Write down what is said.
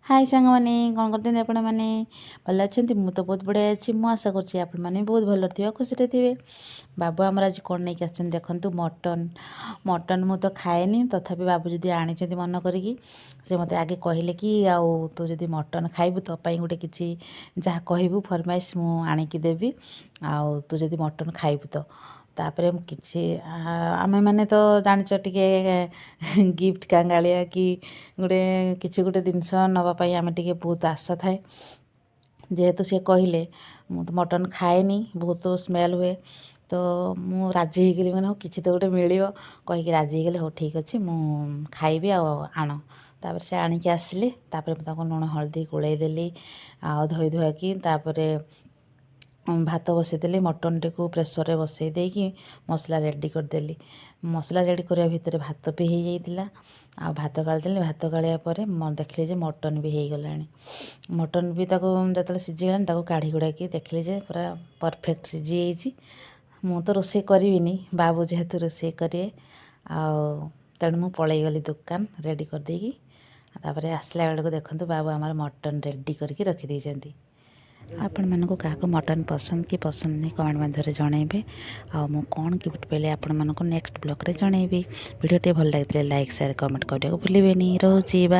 हाय सांगमाने कौन करते आपण मैंने भल अच्छा मुझे तो बहुत बढ़िया अच्छी मुझे आशा करुँच आपण मैंने बहुत भल थे खुशी थे। बाबू आमर आज कौन नहीं आसछन देखु मटन मटन मु तो खाएनी तथापि बाबू जदि आनी मन करी से मत आगे कहले कि आउ तू जदि मटन खाइबू तो गोटे किसी जहाँ कहबू फरमाइश मु आणिकी देवी आउ तू जदि मटन खाइबू तो तापर किसी आमे मैंने तो जाच टे गिफ्ट कांगालिया कि गोटे किसी गोटे जिनस नापी आम टे बहुत आशा थाए जेहेतु सी कहले मु तो मटन खाएनी बहुत स्मेल हुए तो मु राजी होगली मैंने किसी तो गोटे मिल कहीकि राजी होगले हो ठीक अच्छे मु खाइबी आण तापर से आणिकी आसिले तापर लुण हलदी गोलई देली आ धोई धुआकी तापर भात बसईदेली मटन टी प्रेसर बसई देकी मसला रेडी करदेली मसला रेडी करने भितर भात भी हो जाता आ भात गाड़ी भात गाड़िया पर देखिली जे मटन भी हो गला मटन भी जो सीझीगला काढ़ी गुड़ाकी देखिली जे पूरा परफेक्ट सीझी मु तो रोसे करी बाबू जेहेतु रोसे करे तेणु मु पलई गली दुकान रेडी करदेकी तापर आसला बेलू देखु बाबू आमर मटन रेडी करके रखिदे आपण मानक क्या मटन पसंद कि पसंद नहीं कमेंट मध्य जनइबे आ मु कौन गिफ्ट पेले आपण मानक नेक्स्ट ब्लॉग रे जनइबी वीडियो टे भल लगे लाइक शेयर कमेंट करने को भूलें रोची बाय।